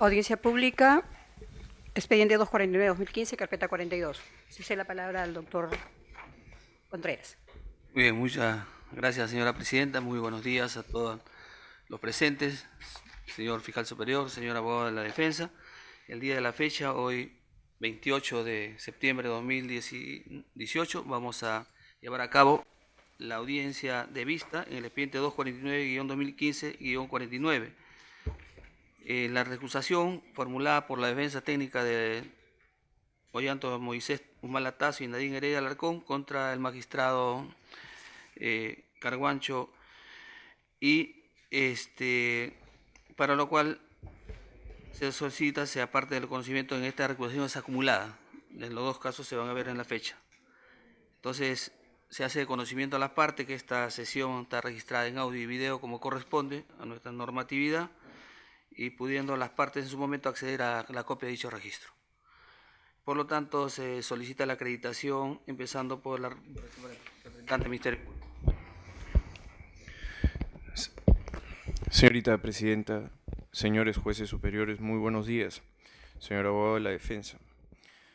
Audiencia pública, expediente 249-2015, carpeta 42. Cede la palabra al doctor Contreras. Muy bien, muchas gracias, señora presidenta. Muy buenos días a todos los presentes, señor fiscal superior, señor abogado de la defensa. El día de la fecha, hoy 28 de septiembre de 2018, vamos a llevar a cabo la audiencia de vista en el expediente 249-2015-49. La recusación formulada por la defensa técnica de Ollanta Moisés Humala Tasso y Nadine Heredia Alarcón contra el magistrado Carguancho, y para lo cual se solicita sea parte del conocimiento en esta recusación es acumulada. En los dos casos se van a ver en la fecha. Entonces se hace de conocimiento a las partes que esta sesión está registrada en audio y video como corresponde a nuestra normatividad, y pudiendo las partes en su momento acceder a la copia de dicho registro. Por lo tanto, se solicita la acreditación, empezando por la representante del Ministerio Público. Señorita presidenta, señores jueces superiores, muy buenos días. Señor abogado de la defensa.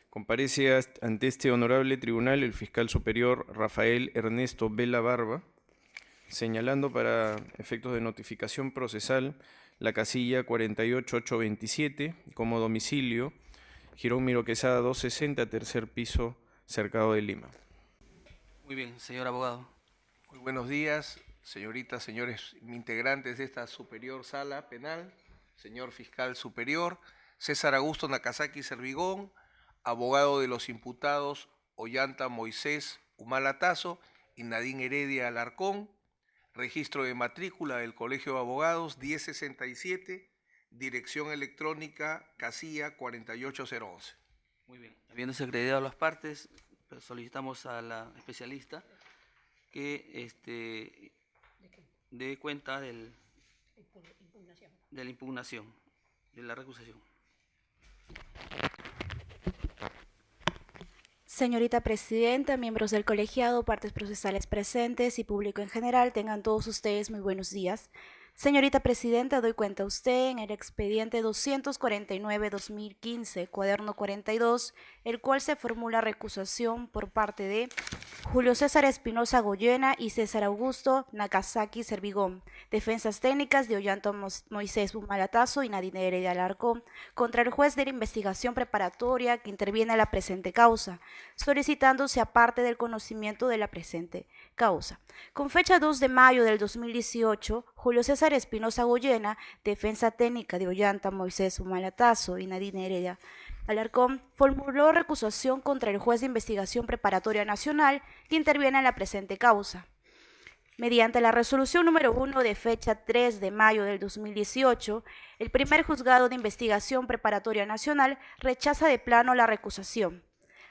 Comparece ante este honorable tribunal el fiscal superior Rafael Ernesto Vela Barba, señalando para efectos de notificación procesal la casilla 48827 como domicilio Girón Miro Quesada 260, tercer piso, Cercado de Lima. Muy bien, señor abogado. Muy buenos días, señoritas, señores integrantes de esta superior sala penal, señor fiscal superior, César Augusto Nakazaki Servigón, abogado de los imputados Ollanta Moisés Humala Tasso y Nadine Heredia Alarcón, registro de matrícula del Colegio de Abogados 1067, dirección electrónica casilla 48011. Muy bien. Habiéndose acreditado las partes, solicitamos a la especialista que dé cuenta de la impugnación, de la recusación. Señorita presidenta, miembros del colegiado, partes procesales presentes y público en general, tengan todos ustedes muy buenos días. Señorita presidenta, doy cuenta a usted en el expediente 249-2015, cuaderno 42, el cual se formula recusación por parte de Julio César Espinosa Goyena y César Augusto Nakazaki Servigón, defensas técnicas de Ollanta Moisés Humala Tasso y Nadine Heredia Alarcón, contra el juez de la investigación preparatoria que interviene en la presente causa, solicitándose aparte del conocimiento de la presente causa. Con fecha 2 de mayo del 2018, Julio César Espinosa Goyena, defensa técnica de Ollanta Moisés Humala Tasso y Nadine Heredia Alarcón, formuló recusación contra el juez de investigación preparatoria nacional que interviene en la presente causa. Mediante la resolución número 1 de fecha 3 de mayo del 2018, el primer juzgado de investigación preparatoria nacional rechaza de plano la recusación.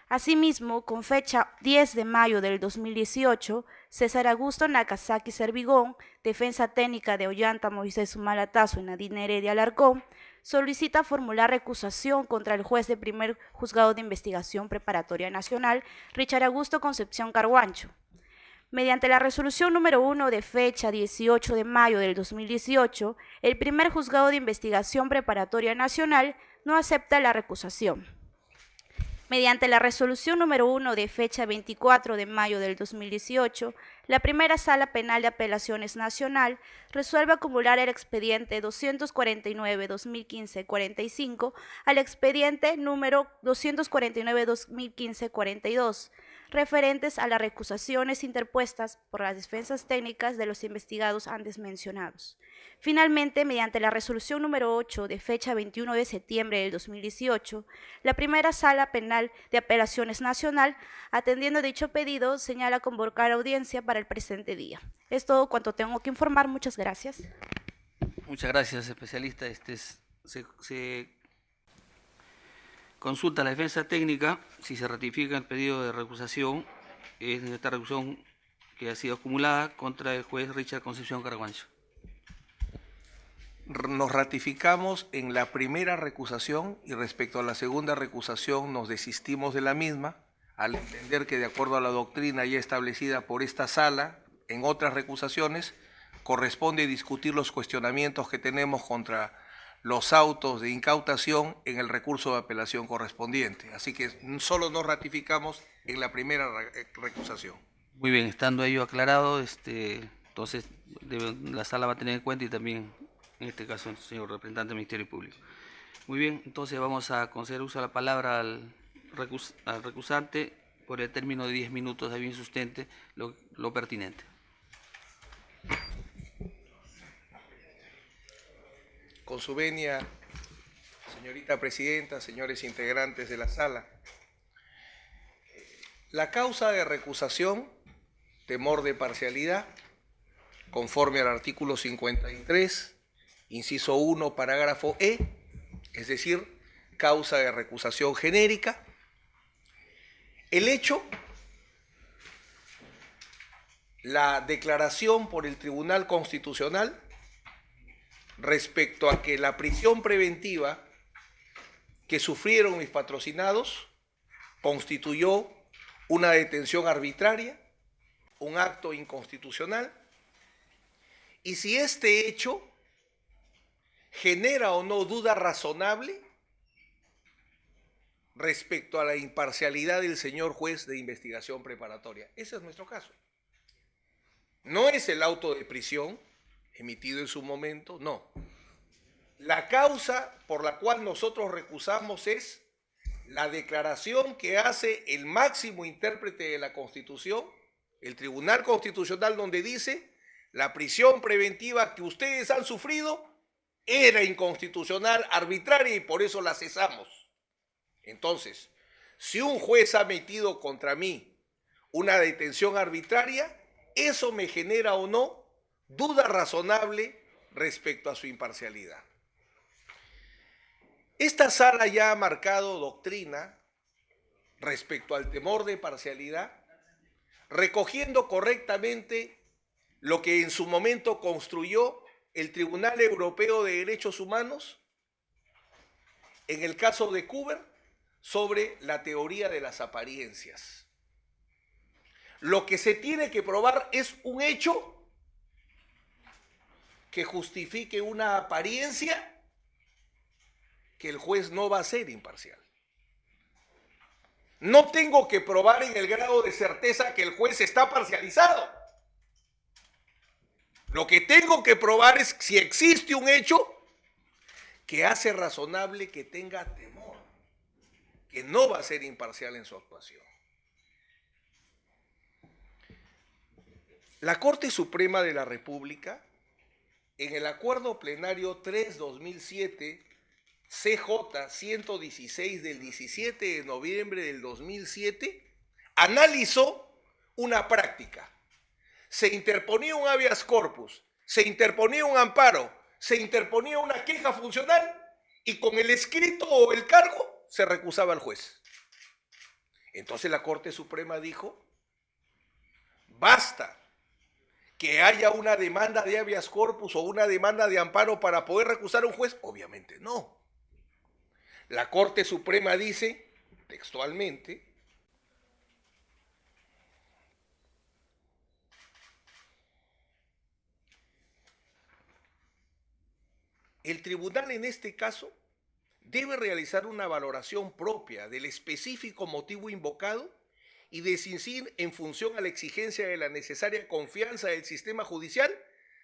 Asimismo, con fecha 10 de mayo del 2018, César Augusto Nakazaki Servigón, defensa técnica de Ollanta Moisés Humala Tasso y Nadine Heredia Alarcón, solicita formular recusación contra el juez de primer juzgado de investigación preparatoria nacional, Richard Augusto Concepción Carguancho. Mediante la resolución número 1 de fecha 18 de mayo del 2018, el primer juzgado de investigación preparatoria nacional no acepta la recusación. Mediante la resolución número 1 de fecha 24 de mayo del 2018, la primera sala penal de apelaciones nacional resuelve acumular el expediente 249-2015-45 al expediente número 249-2015-42, referentes a las recusaciones interpuestas por las defensas técnicas de los investigados antes mencionados. Finalmente, mediante la resolución número 8 de fecha 21 de septiembre del 2018, la primera sala penal de apelaciones nacional, atendiendo dicho pedido, señala convocar audiencia para el presente día. Es todo cuanto tengo que informar. Muchas gracias. Muchas gracias, especialista. Se consulta la defensa técnica si se ratifica el pedido de recusación, es esta recusación que ha sido acumulada contra el juez Richard Concepción Carguancho. Nos ratificamos en la primera recusación y respecto a la segunda recusación nos desistimos de la misma al entender que de acuerdo a la doctrina ya establecida por esta sala en otras recusaciones corresponde discutir los cuestionamientos que tenemos contra los autos de incautación en el recurso de apelación correspondiente. Así que solo nos ratificamos en la primera recusación. Muy bien, estando ello aclarado, entonces la sala va a tener en cuenta y también, en este caso, el señor representante del Ministerio Público. Muy bien, entonces vamos a conceder uso a la palabra al recusante por el término de 10 minutos, a bien sustente lo pertinente. Con su venia, señorita presidenta, señores integrantes de la sala, la causa de recusación, temor de parcialidad, conforme al artículo 53, inciso 1, parágrafo E, es decir, causa de recusación genérica. El hecho, la declaración por el Tribunal Constitucional respecto a que la prisión preventiva que sufrieron mis patrocinados constituyó una detención arbitraria, un acto inconstitucional, y si este hecho genera o no duda razonable respecto a la imparcialidad del señor juez de investigación preparatoria. Ese es nuestro caso. No es el auto de prisión emitido en su momento, no. La causa por la cual nosotros recusamos es la declaración que hace el máximo intérprete de la Constitución, el Tribunal Constitucional, donde dice: la prisión preventiva que ustedes han sufrido era inconstitucional, arbitraria, y por eso la cesamos. Entonces, si un juez ha metido contra mí una detención arbitraria, eso me genera o no duda razonable respecto a su imparcialidad. Esta sala ya ha marcado doctrina respecto al temor de parcialidad, recogiendo correctamente lo que en su momento construyó el Tribunal Europeo de Derechos Humanos en el caso de Cooper sobre la teoría de las apariencias. Lo que se tiene que probar es un hecho que justifique una apariencia que el juez no va a ser imparcial. No tengo que probar en el grado de certeza que el juez está parcializado. Lo que tengo que probar es si existe un hecho que hace razonable que tenga temor, que no va a ser imparcial en su actuación. La Corte Suprema de la República, en el Acuerdo Plenario 3-2007, CJ 116 del 17 de noviembre del 2007, analizó una práctica. Se interponía un habeas corpus, se interponía un amparo, se interponía una queja funcional y con el escrito o el cargo se recusaba al juez. Entonces la Corte Suprema dijo: basta que haya una demanda de habeas corpus o una demanda de amparo para poder recusar a un juez. Obviamente no. La Corte Suprema dice textualmente: el tribunal en este caso debe realizar una valoración propia del específico motivo invocado y decidir en función a la exigencia de la necesaria confianza del sistema judicial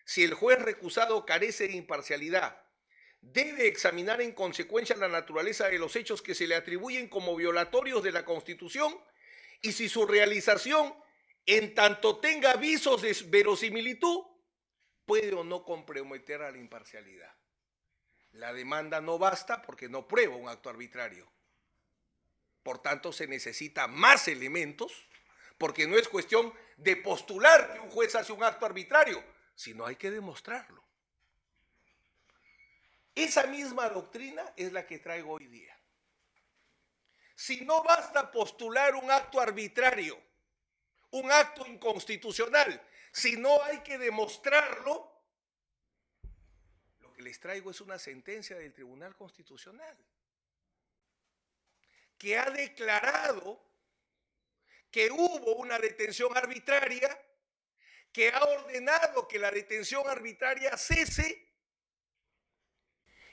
si el juez recusado carece de imparcialidad. Debe examinar en consecuencia la naturaleza de los hechos que se le atribuyen como violatorios de la Constitución y si su realización, en tanto tenga visos de verosimilitud, puede o no comprometer a la imparcialidad. La demanda no basta porque no prueba un acto arbitrario. Por tanto, se necesita más elementos, porque no es cuestión de postular que un juez hace un acto arbitrario, sino hay que demostrarlo. Esa misma doctrina es la que traigo hoy día. Si no basta postular un acto arbitrario, un acto inconstitucional, si no hay que demostrarlo, lo que les traigo es una sentencia del Tribunal Constitucional que ha declarado que hubo una detención arbitraria, que ha ordenado que la detención arbitraria cese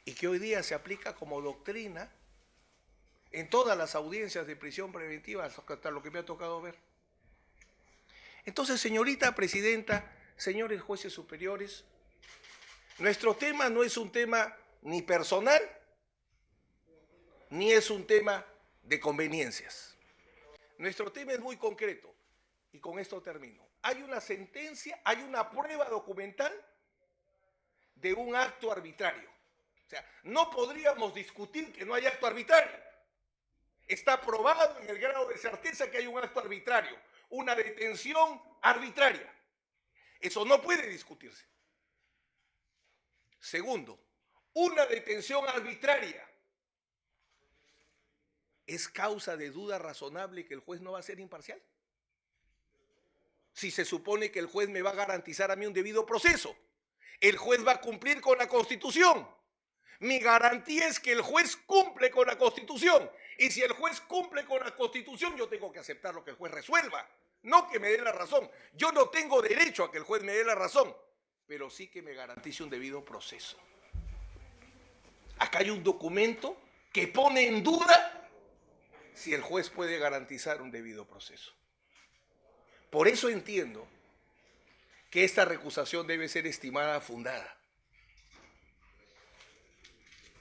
y que hoy día se aplica como doctrina en todas las audiencias de prisión preventiva, hasta lo que me ha tocado ver. Entonces, señorita presidenta, señores jueces superiores, nuestro tema no es un tema ni personal, ni es un tema de conveniencias. Nuestro tema es muy concreto, y con esto termino. Hay una sentencia, hay una prueba documental de un acto arbitrario. O sea, no podríamos discutir que no hay acto arbitrario. Está probado en el grado de certeza que hay un acto arbitrario, una detención arbitraria. Eso no puede discutirse. Segundo, una detención arbitraria es causa de duda razonable que el juez no va a ser imparcial. Si se supone que el juez me va a garantizar a mí un debido proceso, el juez va a cumplir con la Constitución. Mi garantía es que el juez cumple con la Constitución. Y si el juez cumple con la Constitución, yo tengo que aceptar lo que el juez resuelva, no que me dé la razón. Yo no tengo derecho a que el juez me dé la razón, pero sí que me garantice un debido proceso. Acá hay un documento que pone en duda si el juez puede garantizar un debido proceso. Por eso entiendo que esta recusación debe ser estimada fundada.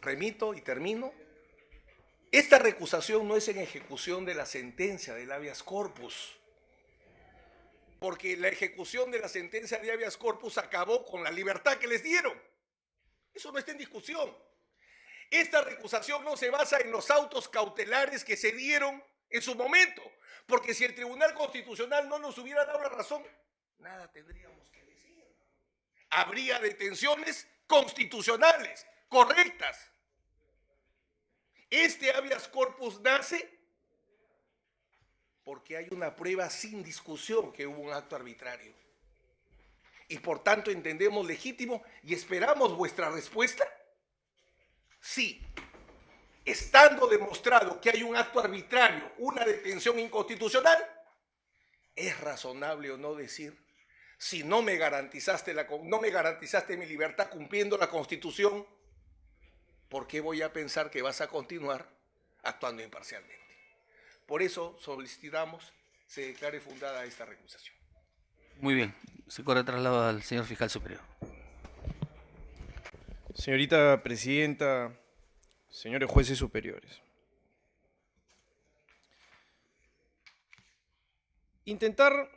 Remito y termino. Esta recusación no es en ejecución de la sentencia del habeas corpus, porque la ejecución de la sentencia de habeas corpus acabó con la libertad que les dieron. Eso no está en discusión. Esta recusación no se basa en los autos cautelares que se dieron en su momento, porque si el Tribunal Constitucional no nos hubiera dado la razón, nada tendríamos que decir. Habría detenciones constitucionales, correctas. Este habeas corpus nace porque hay una prueba sin discusión que hubo un acto arbitrario. Y por tanto entendemos legítimo y esperamos vuestra respuesta. Sí, estando demostrado que hay un acto arbitrario, una detención inconstitucional, ¿es razonable o no decir, si no me garantizaste mi libertad cumpliendo la Constitución, ¿por qué voy a pensar que vas a continuar actuando imparcialmente? Por eso solicitamos se declare fundada esta recusación. Muy bien, se corre traslado al señor fiscal superior. Señorita presidenta, señores jueces superiores. Intentar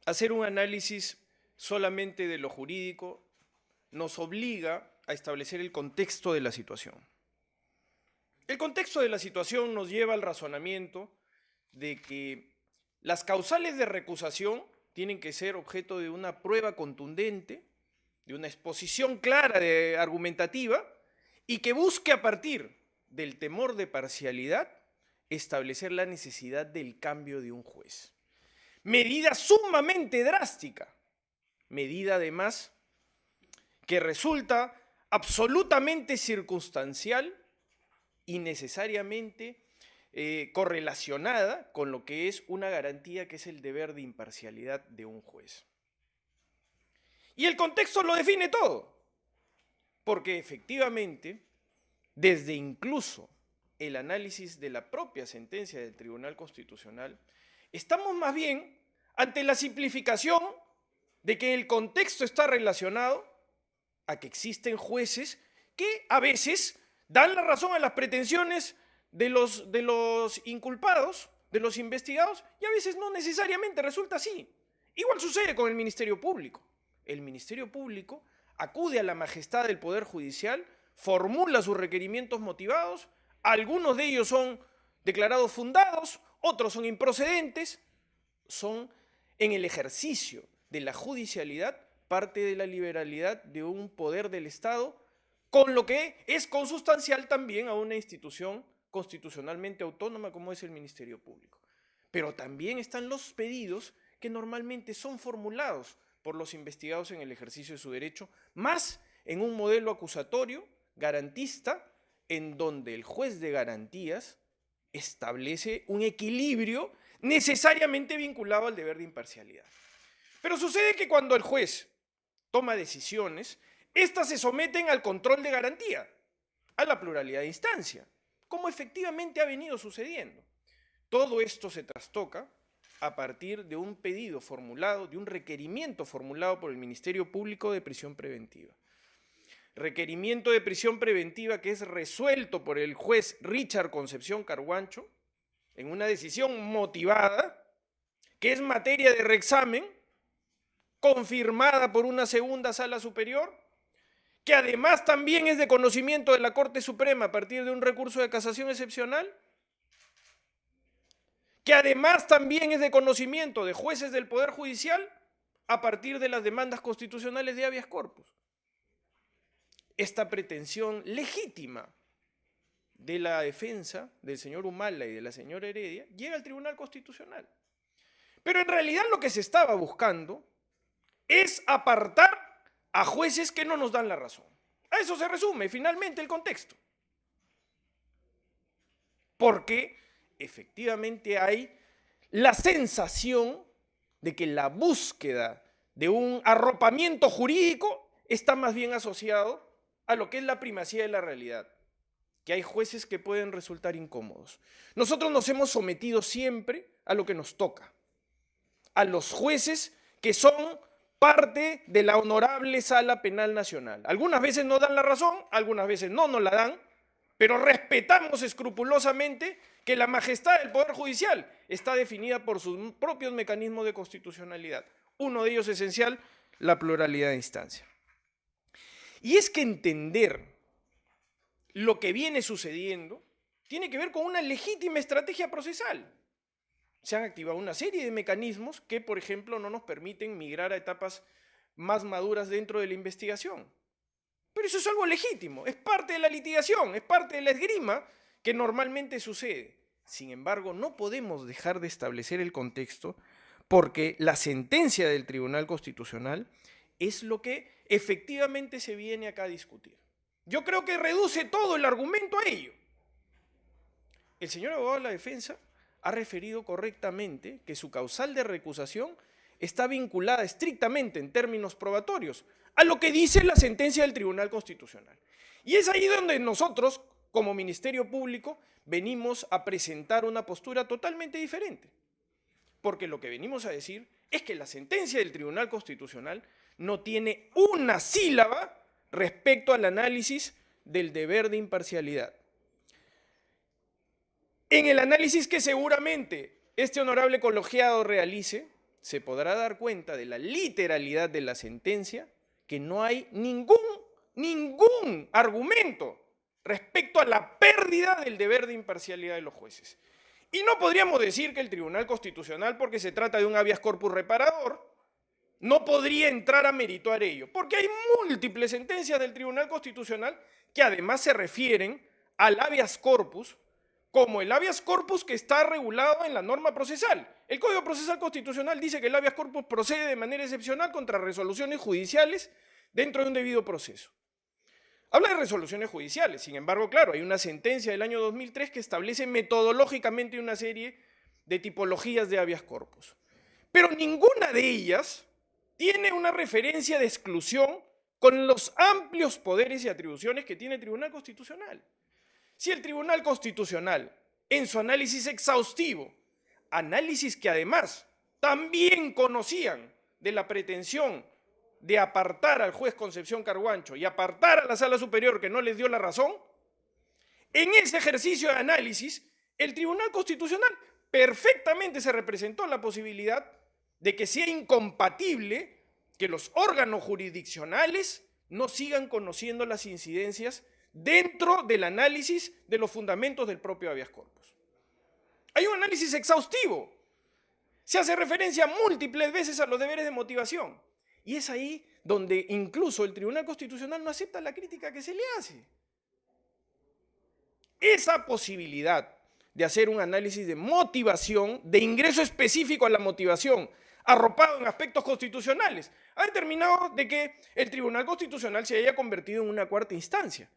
hacer un análisis solamente de lo jurídico nos obliga a establecer el contexto de la situación. El contexto de la situación nos lleva al razonamiento de que las causales de recusación tienen que ser objeto de una prueba contundente, de una exposición clara argumentativa y que busque a partir del temor de parcialidad establecer la necesidad del cambio de un juez. Medida sumamente drástica, medida además que resulta absolutamente circunstancial y necesariamente correlacionada con lo que es una garantía que es el deber de imparcialidad de un juez. Y el contexto lo define todo, porque efectivamente, desde incluso el análisis de la propia sentencia del Tribunal Constitucional, estamos más bien ante la simplificación de que el contexto está relacionado a que existen jueces que a veces dan la razón a las pretensiones de los inculpados, de los investigados, y a veces no necesariamente resulta así. Igual sucede con el Ministerio Público. El Ministerio Público acude a la majestad del Poder Judicial, formula sus requerimientos motivados, algunos de ellos son declarados fundados, otros son improcedentes, son en el ejercicio de la judicialidad parte de la liberalidad de un poder del Estado, con lo que es consustancial también a una institución constitucionalmente autónoma como es el Ministerio Público. Pero también están los pedidos que normalmente son formulados por los investigados en el ejercicio de su derecho, más en un modelo acusatorio, garantista, en donde el juez de garantías establece un equilibrio necesariamente vinculado al deber de imparcialidad. Pero sucede que cuando el juez toma decisiones, Estas se someten al control de garantía, a la pluralidad de instancia, como efectivamente ha venido sucediendo. Todo esto se trastoca a partir de un pedido formulado, de un requerimiento formulado por el Ministerio Público de Prisión Preventiva. Requerimiento de prisión preventiva que es resuelto por el juez Richard Concepción Carguancho en una decisión motivada, que es materia de reexamen, confirmada por una segunda sala superior, que además también es de conocimiento de la Corte Suprema a partir de un recurso de casación excepcional, que además también es de conocimiento de jueces del Poder Judicial a partir de las demandas constitucionales de habeas corpus. Esta pretensión legítima de la defensa del señor Humala y de la señora Heredia llega al Tribunal Constitucional. Pero en realidad lo que se estaba buscando es apartar a jueces que no nos dan la razón. A eso se resume finalmente el contexto. Porque efectivamente hay la sensación de que la búsqueda de un arropamiento jurídico está más bien asociado a lo que es la primacía de la realidad, que hay jueces que pueden resultar incómodos. Nosotros nos hemos sometido siempre a lo que nos toca, a los jueces que son parte de la honorable Sala Penal Nacional. Algunas veces nos dan la razón, algunas veces no nos la dan, pero respetamos escrupulosamente que la majestad del Poder Judicial está definida por sus propios mecanismos de constitucionalidad. Uno de ellos esencial, la pluralidad de instancia. Y es que entender lo que viene sucediendo tiene que ver con una legítima estrategia procesal. Se han activado una serie de mecanismos que, por ejemplo, no nos permiten migrar a etapas más maduras dentro de la investigación. Pero eso es algo legítimo, es parte de la litigación, es parte de la esgrima que normalmente sucede. Sin embargo, no podemos dejar de establecer el contexto porque la sentencia del Tribunal Constitucional es lo que efectivamente se viene acá a discutir. Yo creo que reduce todo el argumento a ello. El señor abogado de la defensa ha referido correctamente que su causal de recusación está vinculada estrictamente en términos probatorios a lo que dice la sentencia del Tribunal Constitucional. Y es ahí donde nosotros, como Ministerio Público, venimos a presentar una postura totalmente diferente. Porque lo que venimos a decir es que la sentencia del Tribunal Constitucional no tiene una sílaba respecto al análisis del deber de imparcialidad. En el análisis que seguramente este honorable colegiado realice, se podrá dar cuenta de la literalidad de la sentencia, que no hay ningún argumento respecto a la pérdida del deber de imparcialidad de los jueces. Y no podríamos decir que el Tribunal Constitucional, porque se trata de un habeas corpus reparador, no podría entrar a merituar ello, porque hay múltiples sentencias del Tribunal Constitucional que además se refieren al habeas corpus como el habeas corpus que está regulado en la norma procesal. El Código Procesal Constitucional dice que el habeas corpus procede de manera excepcional contra resoluciones judiciales dentro de un debido proceso. Habla de resoluciones judiciales, sin embargo, claro, hay una sentencia del año 2003 que establece metodológicamente una serie de tipologías de habeas corpus. Pero ninguna de ellas tiene una referencia de exclusión con los amplios poderes y atribuciones que tiene el Tribunal Constitucional. Si el Tribunal Constitucional, en su análisis exhaustivo, análisis que además también conocían de la pretensión de apartar al juez Concepción Carguancho y apartar a la Sala Superior que no les dio la razón, en ese ejercicio de análisis, el Tribunal Constitucional perfectamente se representó la posibilidad de que sea incompatible que los órganos jurisdiccionales no sigan conociendo las incidencias dentro del análisis de los fundamentos del propio habeas corpus. Hay un análisis exhaustivo. Se hace referencia múltiples veces a los deberes de motivación. Y es ahí donde incluso el Tribunal Constitucional no acepta la crítica que se le hace. Esa posibilidad de hacer un análisis de motivación, de ingreso específico a la motivación, arropado en aspectos constitucionales, ha determinado de que el Tribunal Constitucional se haya convertido en una cuarta instancia.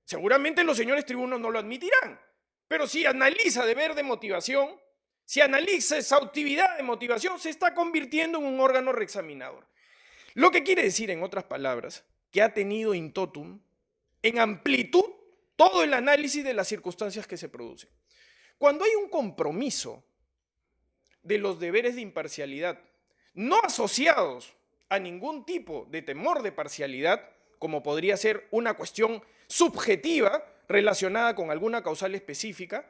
Seguramente los señores tribunos no lo admitirán, pero si analiza deber de motivación, si analiza exhaustividad de motivación, se está convirtiendo en un órgano reexaminador. Lo que quiere decir, en otras palabras, que ha tenido in totum, en amplitud, todo el análisis de las circunstancias que se producen. Cuando hay un compromiso de los deberes de imparcialidad, no asociados a ningún tipo de temor de parcialidad, como podría ser una cuestión subjetiva relacionada con alguna causal específica,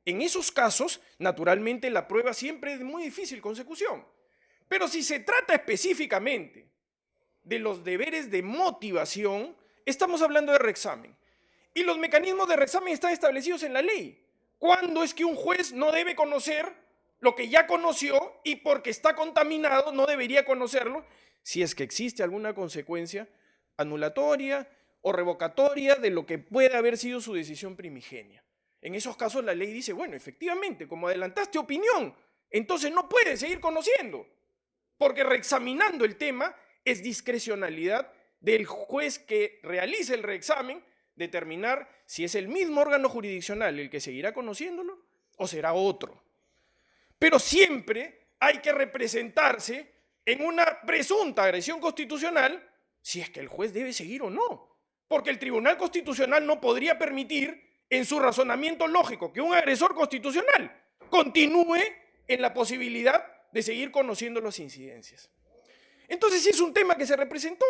en esos casos, naturalmente, la prueba siempre es de muy difícil consecución. Pero si se trata específicamente de los deberes de motivación, estamos hablando de reexamen. Y los mecanismos de reexamen están establecidos en la ley. ¿Cuándo es que un juez no debe conocer lo que ya conoció y porque está contaminado no debería conocerlo? Si es que existe alguna consecuencia anulatoria o revocatoria de lo que puede haber sido su decisión primigenia. En esos casos la ley dice, bueno, efectivamente, como adelantaste opinión, entonces no puedes seguir conociendo, porque reexaminando el tema es discrecionalidad del juez que realice el reexamen determinar si es el mismo órgano jurisdiccional el que seguirá conociéndolo o será otro. Pero siempre hay que representarse en una presunta agresión constitucional si es que el juez debe seguir o no, porque el Tribunal Constitucional no podría permitir en su razonamiento lógico que un agresor constitucional continúe en la posibilidad de seguir conociendo las incidencias. Entonces sí es un tema que se representó.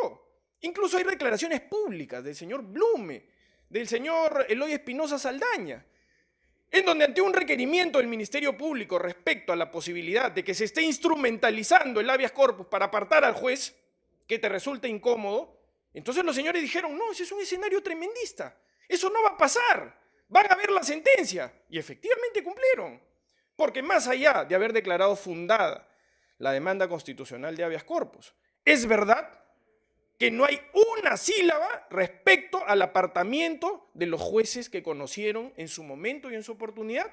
Incluso hay declaraciones públicas del señor Blume, del señor Eloy Espinosa Saldaña, en donde ante un requerimiento del Ministerio Público respecto a la posibilidad de que se esté instrumentalizando el habeas corpus para apartar al juez, que te resulte incómodo, entonces los señores dijeron, no, ese es un escenario tremendista, eso no va a pasar, van a ver la sentencia, y efectivamente cumplieron, porque más allá de haber declarado fundada la demanda constitucional de habeas corpus, es verdad que no hay una sílaba respecto al apartamiento de los jueces que conocieron en su momento y en su oportunidad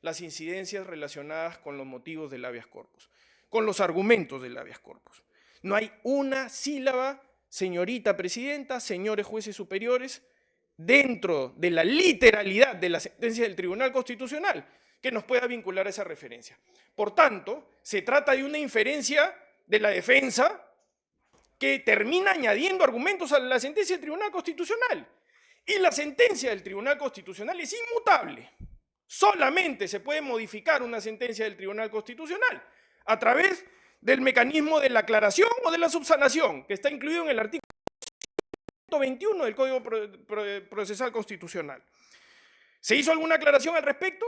las incidencias relacionadas con los motivos del habeas corpus, con los argumentos del habeas corpus. No hay una sílaba, señorita presidenta, señores jueces superiores, dentro de la literalidad de la sentencia del Tribunal Constitucional que nos pueda vincular a esa referencia. Por tanto, se trata de una inferencia de la defensa que termina añadiendo argumentos a la sentencia del Tribunal Constitucional. Y la sentencia del Tribunal Constitucional es inmutable. Solamente se puede modificar una sentencia del Tribunal Constitucional a través del mecanismo de la aclaración o de la subsanación, que está incluido en el artículo 121 del Código Procesal Constitucional. ¿Se hizo alguna aclaración al respecto?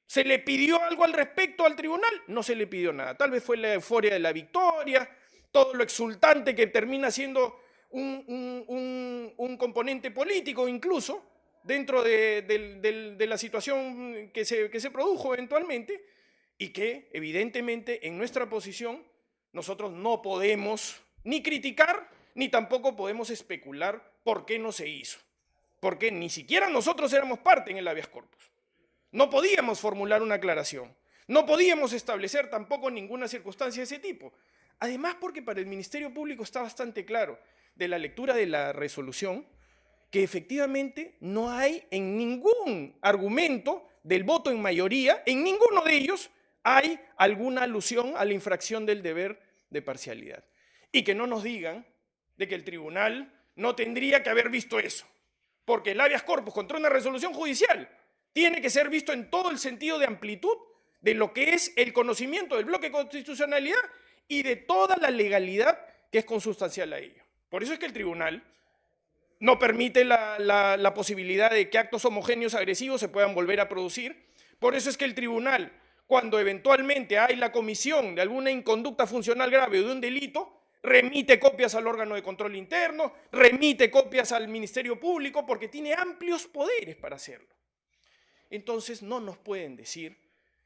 ¿Se le pidió algo al respecto al tribunal? No se le pidió nada. Tal vez fue la euforia de la victoria, todo lo exultante que termina siendo un componente político incluso dentro de la situación que se produjo eventualmente y que evidentemente en nuestra posición nosotros no podemos ni criticar ni tampoco podemos especular por qué no se hizo, porque ni siquiera nosotros éramos parte en el habeas corpus. No podíamos formular una aclaración, no podíamos establecer tampoco ninguna circunstancia de ese tipo. Además, porque para el Ministerio Público está bastante claro de la lectura de la resolución que efectivamente no hay en ningún argumento del voto en mayoría, en ninguno de ellos hay alguna alusión a la infracción del deber de parcialidad. Y que no nos digan de que el tribunal no tendría que haber visto eso, porque el habeas corpus contra una resolución judicial tiene que ser visto en todo el sentido de amplitud de lo que es el conocimiento del bloque de constitucionalidad y de toda la legalidad que es consustancial a ello. Por eso es que el tribunal no permite la posibilidad de que actos homogéneos agresivos se puedan volver a producir. Por eso es que el tribunal, cuando eventualmente hay la comisión de alguna inconducta funcional grave o de un delito, remite copias al órgano de control interno, remite copias al Ministerio Público, porque tiene amplios poderes para hacerlo. Entonces no nos pueden decir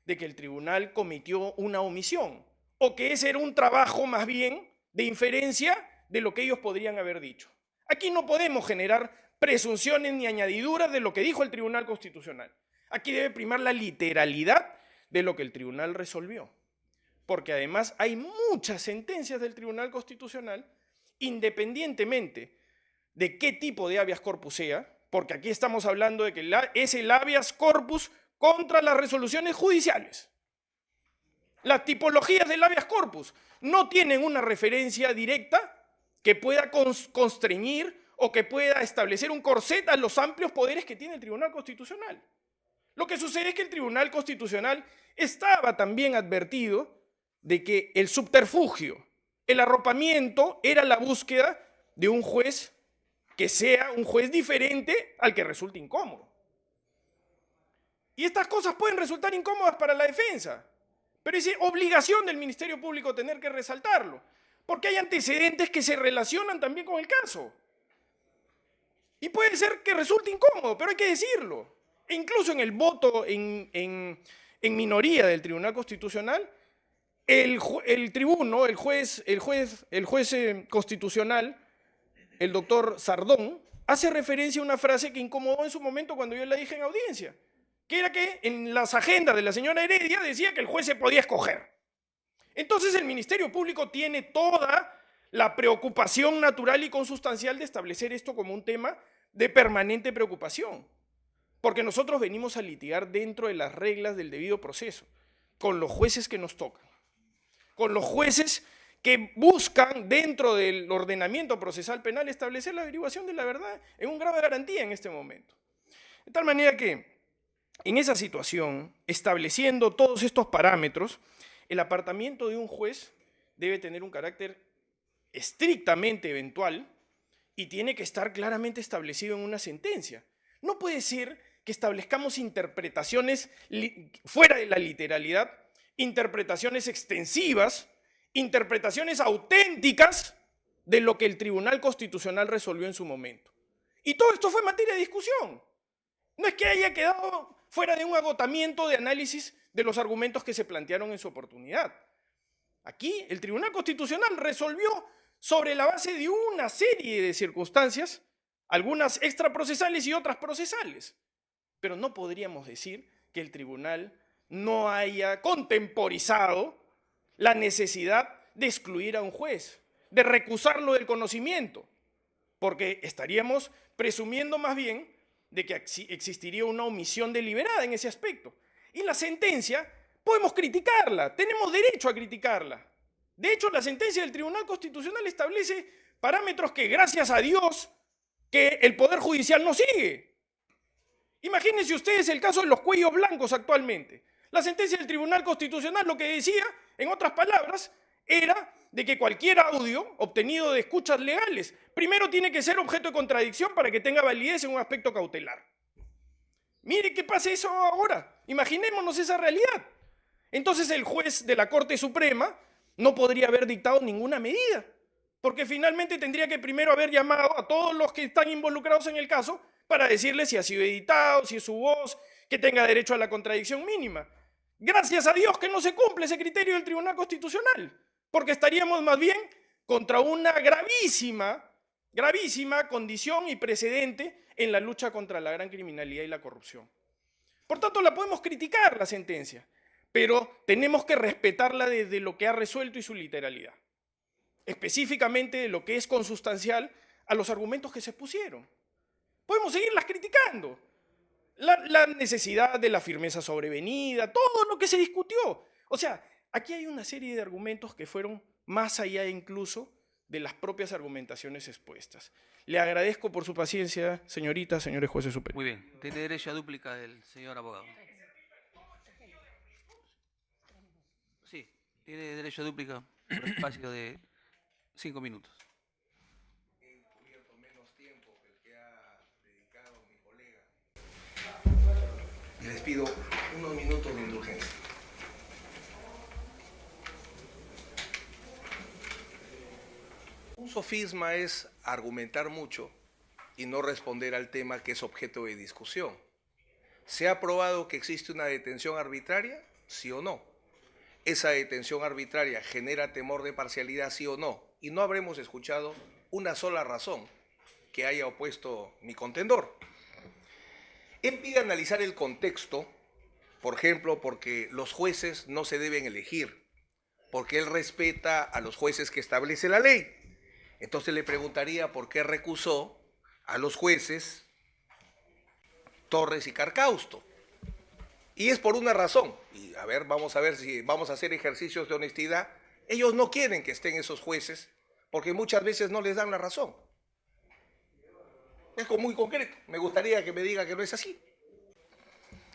de que el tribunal cometió una omisión, o que ese era un trabajo más bien de inferencia de lo que ellos podrían haber dicho. Aquí no podemos generar presunciones ni añadiduras de lo que dijo el Tribunal Constitucional. Aquí debe primar la literalidad de lo que el tribunal resolvió. Porque además hay muchas sentencias del Tribunal Constitucional, independientemente de qué tipo de habeas corpus sea, porque aquí estamos hablando de que es el habeas corpus contra las resoluciones judiciales. Las tipologías del habeas corpus no tienen una referencia directa que pueda constreñir o que pueda establecer un corset a los amplios poderes que tiene el Tribunal Constitucional. Lo que sucede es que el Tribunal Constitucional estaba también advertido de que el subterfugio, el arropamiento, era la búsqueda de un juez que sea un juez diferente al que resulte incómodo. Y estas cosas pueden resultar incómodas para la defensa, pero es obligación del Ministerio Público tener que resaltarlo, porque hay antecedentes que se relacionan también con el caso. Y puede ser que resulte incómodo, pero hay que decirlo. E incluso en el voto en minoría del Tribunal Constitucional, el tribuno, el juez constitucional, el doctor Sardón, hace referencia a una frase que incomodó en su momento cuando yo la dije en audiencia, que era que en las agendas de la señora Heredia decía que el juez se podía escoger. Entonces el Ministerio Público tiene toda la preocupación natural y consustancial de establecer esto como un tema de permanente preocupación, porque nosotros venimos a litigar dentro de las reglas del debido proceso, con los jueces que nos tocan, con los jueces que buscan dentro del ordenamiento procesal penal establecer la averiguación de la verdad en un grado de garantía en este momento. De tal manera que en esa situación, estableciendo todos estos parámetros, el apartamiento de un juez debe tener un carácter estrictamente eventual y tiene que estar claramente establecido en una sentencia. No puede ser que establezcamos interpretaciones fuera de la literalidad, interpretaciones extensivas, interpretaciones auténticas de lo que el Tribunal Constitucional resolvió en su momento. Y todo esto fue materia de discusión. No es que haya quedado fuera de un agotamiento de análisis de los argumentos que se plantearon en su oportunidad. Aquí el Tribunal Constitucional resolvió sobre la base de una serie de circunstancias, algunas extraprocesales y otras procesales. Pero no podríamos decir que el tribunal no haya contemporizado la necesidad de excluir a un juez, de recusarlo del conocimiento, porque estaríamos presumiendo más bien de que existiría una omisión deliberada en ese aspecto. Y la sentencia, podemos criticarla, tenemos derecho a criticarla. De hecho, la sentencia del Tribunal Constitucional establece parámetros que, gracias a Dios, que el Poder Judicial no sigue. Imagínense ustedes el caso de los cuellos blancos actualmente. La sentencia del Tribunal Constitucional lo que decía, en otras palabras, era de que cualquier audio obtenido de escuchas legales primero tiene que ser objeto de contradicción para que tenga validez en un aspecto cautelar. Mire qué pasa eso ahora. Imaginémonos esa realidad. Entonces el juez de la Corte Suprema no podría haber dictado ninguna medida, porque finalmente tendría que primero haber llamado a todos los que están involucrados en el caso para decirles si ha sido editado, si es su voz, que tenga derecho a la contradicción mínima. Gracias a Dios que no se cumple ese criterio del Tribunal Constitucional, porque estaríamos más bien contra una gravísima condición y precedente en la lucha contra la gran criminalidad y la corrupción. Por tanto, la podemos criticar, la sentencia, pero tenemos que respetarla desde lo que ha resuelto y su literalidad, específicamente de lo que es consustancial a los argumentos que se pusieron. Podemos seguirlas criticando. La necesidad de la firmeza sobrevenida, todo lo que se discutió. O sea, aquí hay una serie de argumentos que fueron más allá incluso de las propias argumentaciones expuestas. Le agradezco por su paciencia, señoritas, señores jueces superiores. Muy bien, tiene derecho a dúplica el señor abogado. Sí, tiene derecho a dúplica por espacio de 5 minutos. He cubierto menos tiempo que el que ha dedicado mi colega. Les pido unos minutos de indulgencia. Un sofisma es argumentar mucho y no responder al tema que es objeto de discusión. ¿Se ha probado que existe una detención arbitraria? ¿Sí o no? ¿Esa detención arbitraria genera temor de parcialidad? ¿Sí o no? Y no habremos escuchado una sola razón que haya opuesto mi contendor. Él pide analizar el contexto, por ejemplo, porque los jueces no se deben elegir, porque él respeta a los jueces que establece la ley. Entonces le preguntaría por qué recusó a los jueces Torres y Carcausto. Y es por una razón. Y vamos a ver si vamos a hacer ejercicios de honestidad. Ellos no quieren que estén esos jueces porque muchas veces no les dan la razón. Es muy concreto. Me gustaría que me diga que no es así.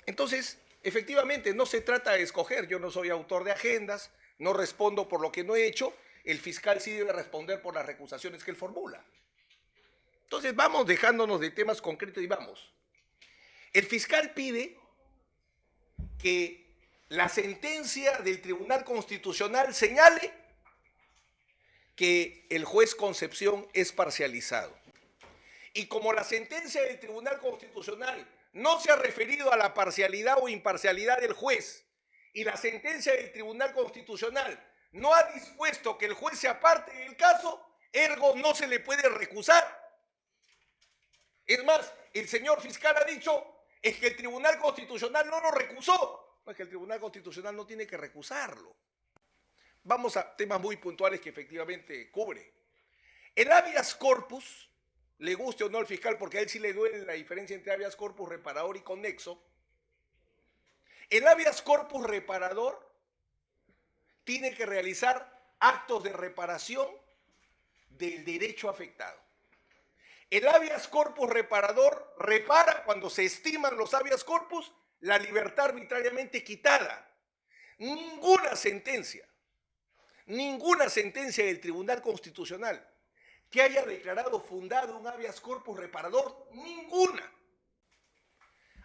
Entonces, efectivamente, no se trata de escoger. Yo no soy autor de agendas, no respondo por lo que no he hecho. El fiscal sí debe responder por las recusaciones que él formula. Entonces, vamos dejándonos de temas concretos y vamos. El fiscal pide que la sentencia del Tribunal Constitucional señale que el juez Concepción es parcializado. Y como la sentencia del Tribunal Constitucional no se ha referido a la parcialidad o imparcialidad del juez, y la sentencia del Tribunal Constitucional no ha dispuesto que el juez se aparte del caso, ergo no se le puede recusar. Es más, el señor fiscal ha dicho es que el Tribunal Constitucional no lo recusó. No, es que el Tribunal Constitucional no tiene que recusarlo. Vamos a temas muy puntuales que efectivamente cubre. El habeas corpus, le guste o no al fiscal, porque a él sí le duele la diferencia entre habeas corpus reparador y conexo. El habeas corpus reparador tiene que realizar actos de reparación del derecho afectado. El habeas corpus reparador repara cuando se estiman los habeas corpus la libertad arbitrariamente quitada. Ninguna sentencia del Tribunal Constitucional que haya declarado fundado un habeas corpus reparador, ninguna,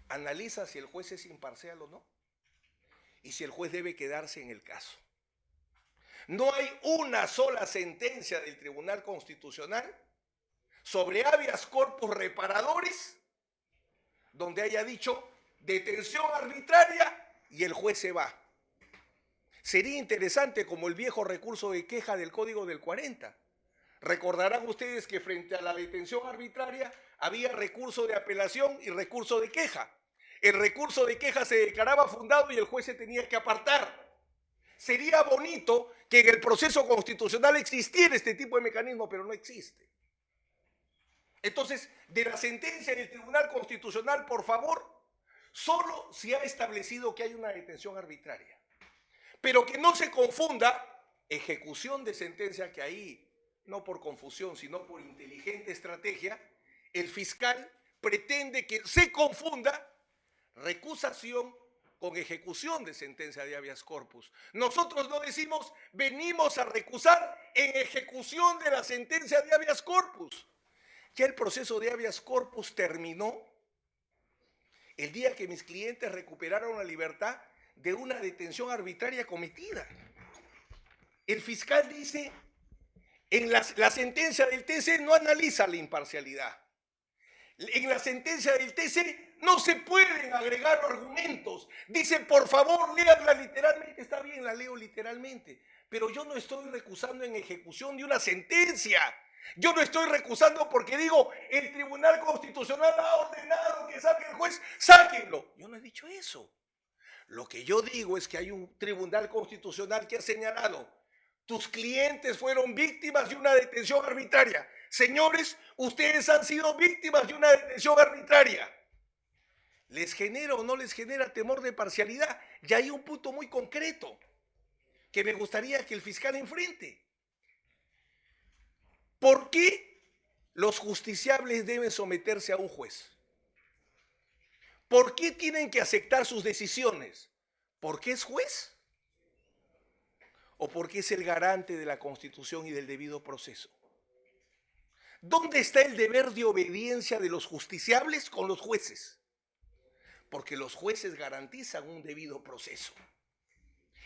analiza si el juez es imparcial o no y si el juez debe quedarse en el caso. No hay una sola sentencia del Tribunal Constitucional sobre habeas corpus reparadores donde haya dicho detención arbitraria y el juez se va. Sería interesante como el viejo recurso de queja del Código del 40. Recordarán ustedes que frente a la detención arbitraria había recurso de apelación y recurso de queja. El recurso de queja se declaraba fundado y el juez se tenía que apartar. Sería bonito que en el proceso constitucional existiera este tipo de mecanismo, pero no existe. Entonces, de la sentencia del Tribunal Constitucional, por favor, solo se ha establecido que hay una detención arbitraria. Pero que no se confunda ejecución de sentencia, que ahí, no por confusión, sino por inteligente estrategia, el fiscal pretende que se confunda recusación con ejecución de sentencia de habeas corpus. Nosotros no decimos venimos a recusar en ejecución de la sentencia de habeas corpus. Ya el proceso de habeas corpus terminó el día que mis clientes recuperaron la libertad de una detención arbitraria cometida. El fiscal dice, en la sentencia del TC no analiza la imparcialidad. En la sentencia del TC no se pueden agregar argumentos. Dice, por favor, léanla literalmente. Está bien, la leo literalmente. Pero yo no estoy recusando en ejecución de una sentencia. Yo no estoy recusando porque digo, el Tribunal Constitucional ha ordenado que saque el juez, sáquenlo. Yo no he dicho eso. Lo que yo digo es que hay un Tribunal Constitucional que ha señalado, tus clientes fueron víctimas de una detención arbitraria. Señores, ustedes han sido víctimas de una detención arbitraria. ¿Les genera o no les genera temor de parcialidad? Ya hay un punto muy concreto que me gustaría que el fiscal enfrente. ¿Por qué los justiciables deben someterse a un juez? ¿Por qué tienen que aceptar sus decisiones? ¿Por qué es juez? ¿O porque es el garante de la Constitución y del debido proceso? ¿Dónde está el deber de obediencia de los justiciables con los jueces? Porque los jueces garantizan un debido proceso.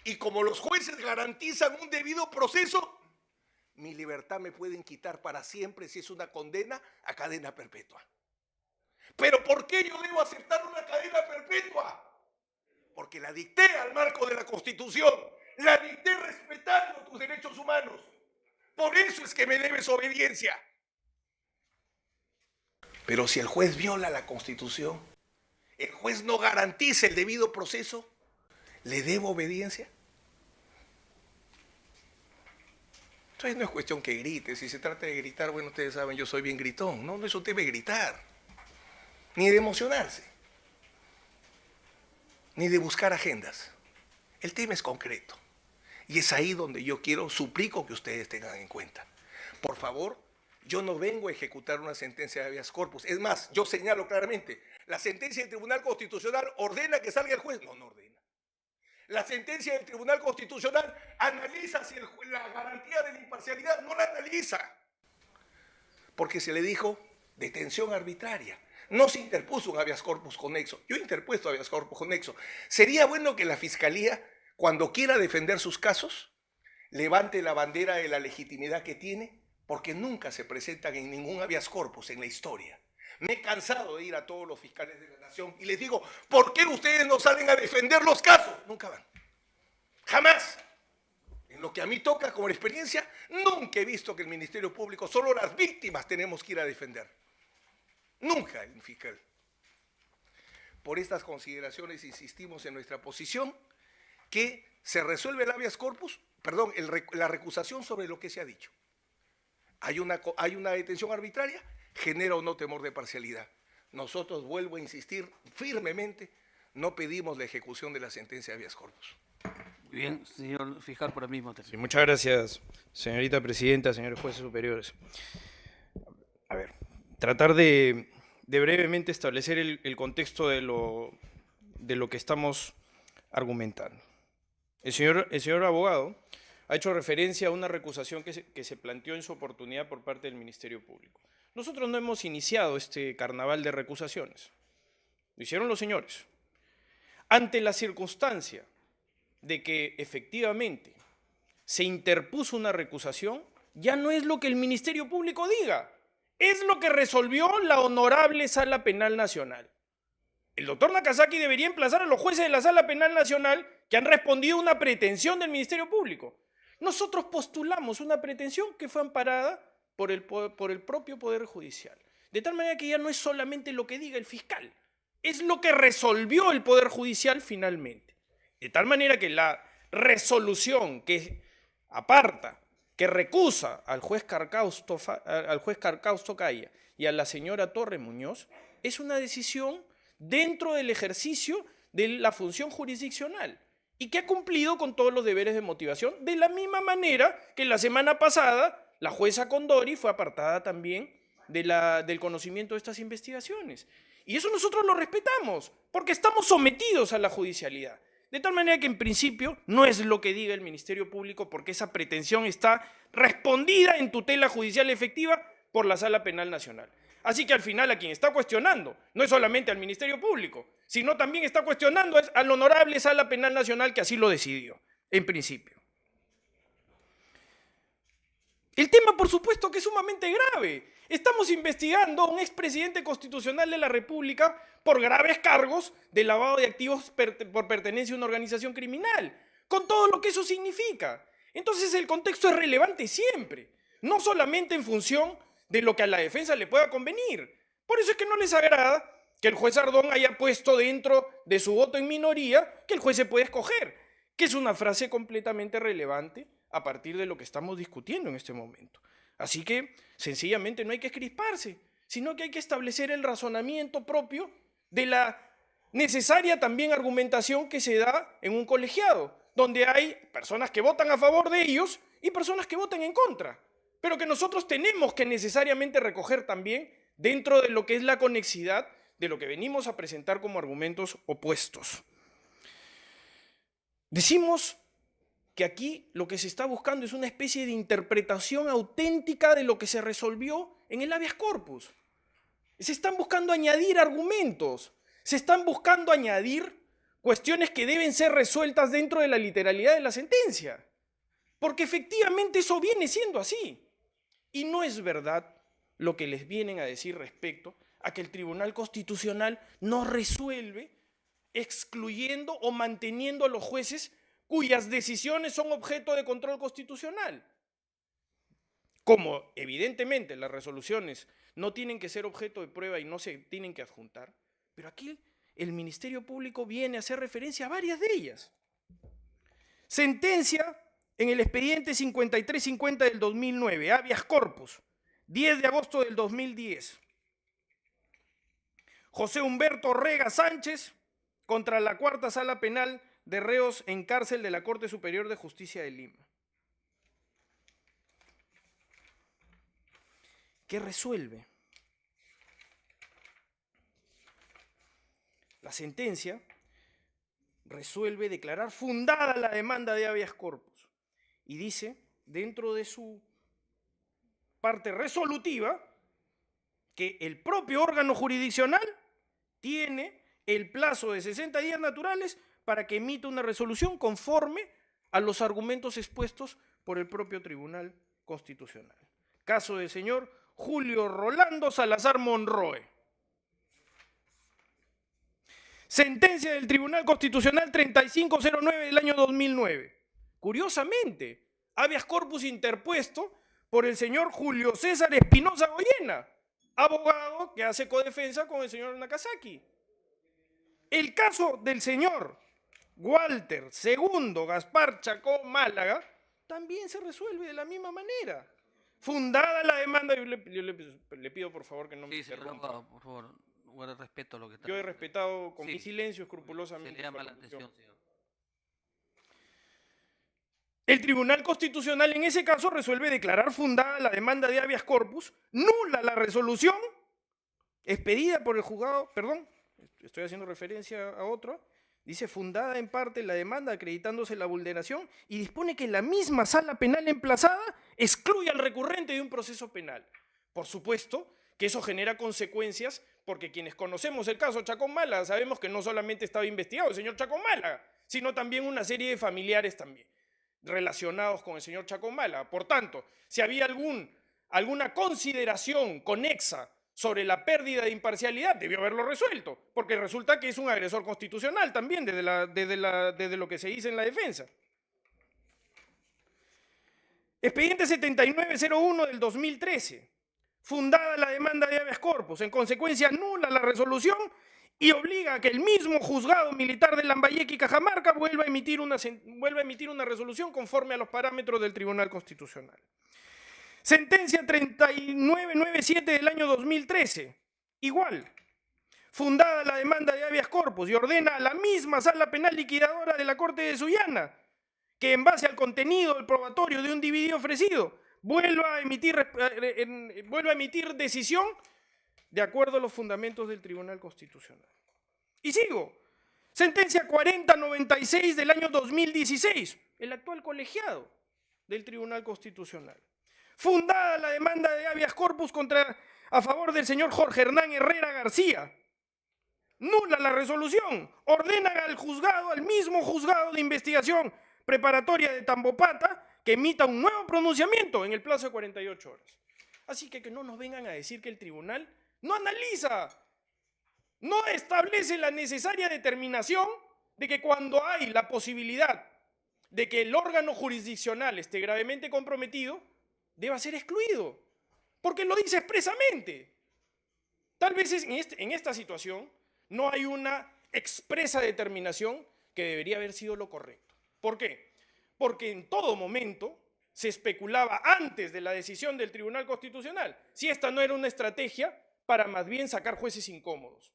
Y como los jueces garantizan un debido proceso, mi libertad me pueden quitar para siempre si es una condena a cadena perpetua. ¿Pero por qué yo debo aceptar una cadena perpetua? Porque la dicté al marco de la Constitución, la dicté respetando tus derechos humanos. Por eso es que me debes obediencia. Pero si el juez viola la Constitución, el juez no garantiza el debido proceso, ¿le debo obediencia? Entonces no es cuestión que grite. Si se trata de gritar, bueno, ustedes saben, yo soy bien gritón. No es un tema de gritar, ni de emocionarse, ni de buscar agendas. El tema es concreto. Y es ahí donde yo suplico que ustedes tengan en cuenta. Por favor, yo no vengo a ejecutar una sentencia de habeas corpus. Es más, yo señalo claramente, la sentencia del Tribunal Constitucional ordena que salga el juez. No, no ordena. La sentencia del Tribunal Constitucional analiza si la garantía de la imparcialidad, no la analiza. Porque se le dijo detención arbitraria. No se interpuso un habeas corpus conexo. Yo he interpuesto habeas corpus conexo. Sería bueno que la Fiscalía, cuando quiera defender sus casos, levante la bandera de la legitimidad que tiene, porque nunca se presentan en ningún habeas corpus en la historia. Me he cansado de ir a todos los fiscales de la nación y les digo, ¿por qué ustedes no salen a defender los casos? Nunca van. Jamás. En lo que a mí toca como experiencia, nunca he visto que el Ministerio Público, solo las víctimas tenemos que ir a defender. Nunca el fiscal. Por estas consideraciones insistimos en nuestra posición que se resuelve el habeas corpus, perdón, la recusación sobre lo que se ha dicho. Hay una detención arbitraria, genera o no temor de parcialidad. Nosotros, vuelvo a insistir firmemente, no pedimos la ejecución de la sentencia de habeas corpus. Muy bien, señor fiscal, por el mismo tema. Sí, muchas gracias, señorita presidenta, señores jueces superiores. A ver, tratar de brevemente establecer el contexto de lo que estamos argumentando. El señor abogado ha hecho referencia a una recusación que se planteó en su oportunidad por parte del Ministerio Público. Nosotros no hemos iniciado este carnaval de recusaciones. Lo hicieron los señores. Ante la circunstancia de que efectivamente se interpuso una recusación, ya no es lo que el Ministerio Público diga, es lo que resolvió la Honorable Sala Penal Nacional. El doctor Nakazaki debería emplazar a los jueces de la Sala Penal Nacional que han respondido a una pretensión del Ministerio Público. Nosotros postulamos una pretensión que fue amparada por el propio Poder Judicial. De tal manera que ya no es solamente lo que diga el fiscal, es lo que resolvió el Poder Judicial finalmente. De tal manera que la resolución que aparta, que recusa al juez Carcausto Caya y a la señora Torre Muñoz, es una decisión dentro del ejercicio de la función jurisdiccional y que ha cumplido con todos los deberes de motivación, de la misma manera que la semana pasada la jueza Condori fue apartada también del conocimiento de estas investigaciones. Y eso nosotros lo respetamos, porque estamos sometidos a la judicialidad. De tal manera que en principio no es lo que diga el Ministerio Público, porque esa pretensión está respondida en tutela judicial efectiva por la Sala Penal Nacional. Así que al final a quien está cuestionando no es solamente al Ministerio Público, sino también está cuestionando a la Honorable Sala Penal Nacional que así lo decidió, en principio. El tema, por supuesto, que es sumamente grave. Estamos investigando a un expresidente constitucional de la República por graves cargos de lavado de activos por pertenencia a una organización criminal, con todo lo que eso significa. Entonces el contexto es relevante siempre, no solamente en función de lo que a la defensa le pueda convenir. Por eso es que no les agrada que el juez Ardón haya puesto dentro de su voto en minoría que el juez se puede escoger, que es una frase completamente relevante a partir de lo que estamos discutiendo en este momento. Así que, sencillamente, no hay que crisparse, sino que hay que establecer el razonamiento propio de la necesaria también argumentación que se da en un colegiado, donde hay personas que votan a favor de ellos y personas que votan en contra, pero que nosotros tenemos que necesariamente recoger también dentro de lo que es la conexidad de lo que venimos a presentar como argumentos opuestos. Decimos que aquí lo que se está buscando es una especie de interpretación auténtica de lo que se resolvió en el habeas corpus. Se están buscando añadir argumentos, se están buscando añadir cuestiones que deben ser resueltas dentro de la literalidad de la sentencia, porque efectivamente eso viene siendo así. Y no es verdad lo que les vienen a decir respecto a que el Tribunal Constitucional no resuelve excluyendo o manteniendo a los jueces cuyas decisiones son objeto de control constitucional. Como evidentemente las resoluciones no tienen que ser objeto de prueba y no se tienen que adjuntar, pero aquí el Ministerio Público viene a hacer referencia a varias de ellas. Sentencia en el expediente 5350 del 2009, habeas corpus, 10 de agosto del 2010. José Humberto Rega Sánchez contra la Cuarta Sala Penal de Reos en Cárcel de la Corte Superior de Justicia de Lima. ¿Qué resuelve? La sentencia resuelve declarar fundada la demanda de habeas corpus y dice, dentro de su parte resolutiva, que el propio órgano jurisdiccional tiene el plazo de 60 días naturales para que emita una resolución conforme a los argumentos expuestos por el propio Tribunal Constitucional. Caso del señor Julio Rolando Salazar Monroe. Sentencia del Tribunal Constitucional 3509 del año 2009. Curiosamente, habeas corpus interpuesto por el señor Julio César Espinosa Goyena, abogado que hace codefensa con el señor Nakazaki. El caso del señor Walter II Gaspar Chacón Málaga también se resuelve de la misma manera. Fundada la demanda, yo le pido por favor que no me Sí, señor interrumpa. abogado, por favor, guarde respeto a lo que está Yo he diciendo. respetado con Sí, mi silencio se escrupulosamente. le llama su la argumentación. atención, señor. El Tribunal Constitucional en ese caso resuelve declarar fundada la demanda de habeas corpus, nula la resolución expedida por el juzgado, perdón, estoy haciendo referencia a otro, dice fundada en parte la demanda acreditándose la vulneración y dispone que la misma sala penal emplazada excluya al recurrente de un proceso penal. Por supuesto que eso genera consecuencias porque quienes conocemos el caso Chacón Málaga sabemos que no solamente estaba investigado el señor Chacón Málaga, sino también una serie de familiares también relacionados con el señor Chacón Málaga. Por tanto, si había alguna consideración conexa sobre la pérdida de imparcialidad, debió haberlo resuelto, porque resulta que es un agresor constitucional también desde lo que se dice en la defensa. Expediente 7901 del 2013. Fundada la demanda de habeas corpus, en consecuencia nula la resolución y obliga a que el mismo juzgado militar de Lambayeque y Cajamarca vuelva a emitir una resolución conforme a los parámetros del Tribunal Constitucional. Sentencia 3997 del año 2013, igual. Fundada la demanda de habeas corpus y ordena a la misma sala penal liquidadora de la Corte de Sullana que en base al contenido del probatorio de un dividido ofrecido vuelva a emitir decisión de acuerdo a los fundamentos del Tribunal Constitucional. Y sigo. Sentencia 4096 del año 2016, el actual colegiado del Tribunal Constitucional. Fundada la demanda de habeas corpus a favor del señor Jorge Hernán Herrera García. Nula la resolución. Ordenan al mismo juzgado de investigación preparatoria de Tambopata que emita un nuevo pronunciamiento en el plazo de 48 horas. Así que no nos vengan a decir que el tribunal no analiza, no establece la necesaria determinación de que cuando hay la posibilidad de que el órgano jurisdiccional esté gravemente comprometido, deba ser excluido, porque lo dice expresamente. Tal vez en esta situación no hay una expresa determinación que debería haber sido lo correcto. ¿Por qué? Porque en todo momento se especulaba antes de la decisión del Tribunal Constitucional si esta no era una estrategia para más bien sacar jueces incómodos.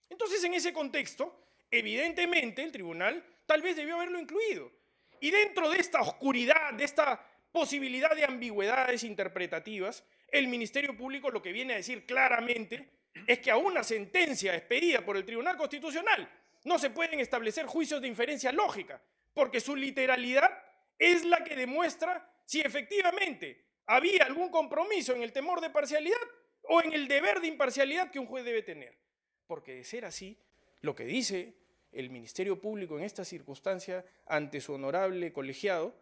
Entonces, en ese contexto, evidentemente el tribunal tal vez debió haberlo incluido. Y dentro de esta oscuridad, de esta posibilidad de ambigüedades interpretativas, el Ministerio Público lo que viene a decir claramente es que a una sentencia expedida por el Tribunal Constitucional no se pueden establecer juicios de inferencia lógica, porque su literalidad es la que demuestra si efectivamente había algún compromiso en el temor de parcialidad o en el deber de imparcialidad que un juez debe tener. Porque de ser así, lo que dice el Ministerio Público en esta circunstancia ante su honorable colegiado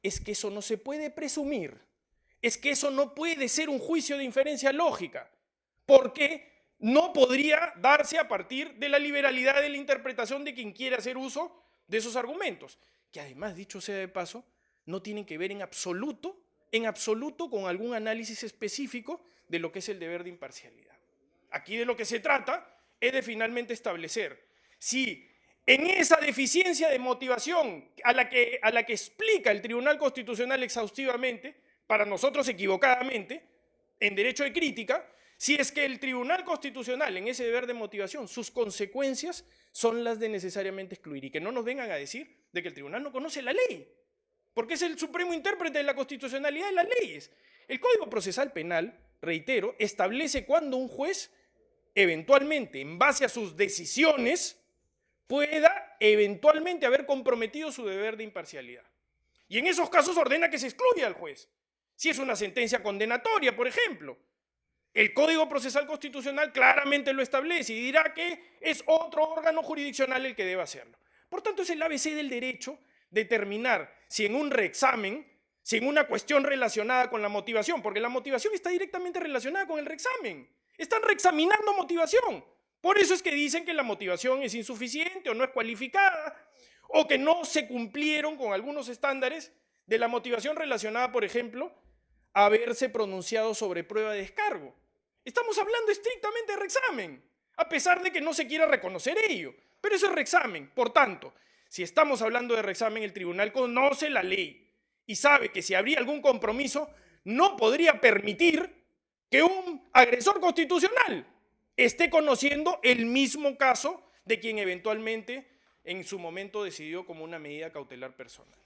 es que eso no se puede presumir, es que eso no puede ser un juicio de inferencia lógica, porque no podría darse a partir de la liberalidad de la interpretación de quien quiere hacer uso de esos argumentos, que además, dicho sea de paso, no tienen que ver en absoluto con algún análisis específico de lo que es el deber de imparcialidad. Aquí de lo que se trata es de finalmente establecer si en esa deficiencia de motivación a la que explica el Tribunal Constitucional exhaustivamente, para nosotros equivocadamente, en derecho de crítica, si es que el Tribunal Constitucional en ese deber de motivación, sus consecuencias son las de necesariamente excluir, y que no nos vengan a decir de que el tribunal no conoce la ley, porque es el supremo intérprete de la constitucionalidad de las leyes. El Código Procesal Penal reitero, establece cuándo un juez eventualmente, en base a sus decisiones, pueda eventualmente haber comprometido su deber de imparcialidad. Y en esos casos ordena que se excluya al juez. Si es una sentencia condenatoria, por ejemplo, el Código Procesal Constitucional claramente lo establece y dirá que es otro órgano jurisdiccional el que debe hacerlo. Por tanto, es el ABC del derecho determinar si en un reexamen, si en una cuestión relacionada con la motivación, porque la motivación está directamente relacionada con el reexamen. Están reexaminando motivación. Por eso es que dicen que la motivación es insuficiente o no es cualificada, o que no se cumplieron con algunos estándares de la motivación relacionada, por ejemplo, a haberse pronunciado sobre prueba de descargo. Estamos hablando estrictamente de reexamen, a pesar de que no se quiera reconocer ello, pero eso es reexamen. Por tanto, si estamos hablando de reexamen, el tribunal conoce la ley y sabe que si habría algún compromiso, no podría permitir que un agresor constitucional esté conociendo el mismo caso de quien eventualmente en su momento decidió como una medida cautelar personal.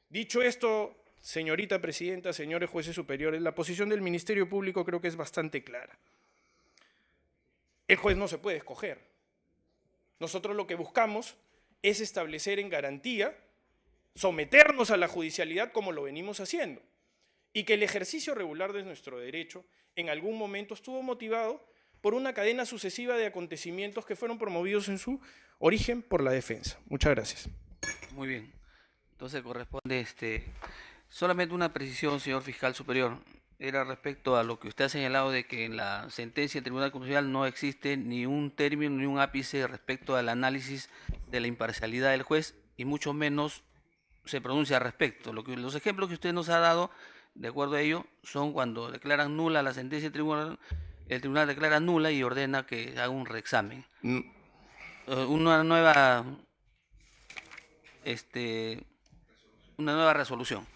Dicho esto, señorita presidenta, señores jueces superiores, la posición del Ministerio Público creo que es bastante clara. El juez no se puede escoger. Nosotros lo que buscamos es establecer en garantía, someternos a la judicialidad como lo venimos haciendo, y que el ejercicio regular de nuestro derecho en algún momento estuvo motivado por una cadena sucesiva de acontecimientos que fueron promovidos en su origen por la defensa. Muchas gracias. Muy bien. Entonces corresponde solamente una precisión, señor fiscal superior. Era respecto a lo que usted ha señalado de que en la sentencia del Tribunal Constitucional no existe ni un término ni un ápice respecto al análisis de la imparcialidad del juez y mucho menos se pronuncia al respecto. Los ejemplos que usted nos ha dado, de acuerdo a ello, son cuando declaran nula la sentencia del tribunal, el tribunal declara nula y ordena que haga un reexamen. Una nueva resolución.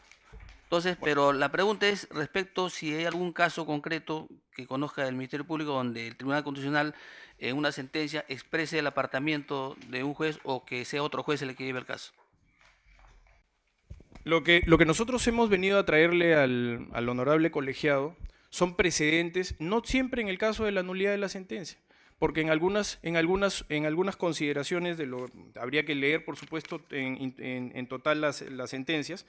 Entonces, pero la pregunta es respecto si hay algún caso concreto que conozca del Ministerio Público donde el Tribunal Constitucional en una sentencia exprese el apartamiento de un juez o que sea otro juez el que lleve el caso. Lo que nosotros hemos venido a traerle al honorable colegiado son precedentes, no siempre en el caso de la nulidad de la sentencia, porque en algunas consideraciones habría que leer, por supuesto, en total las sentencias,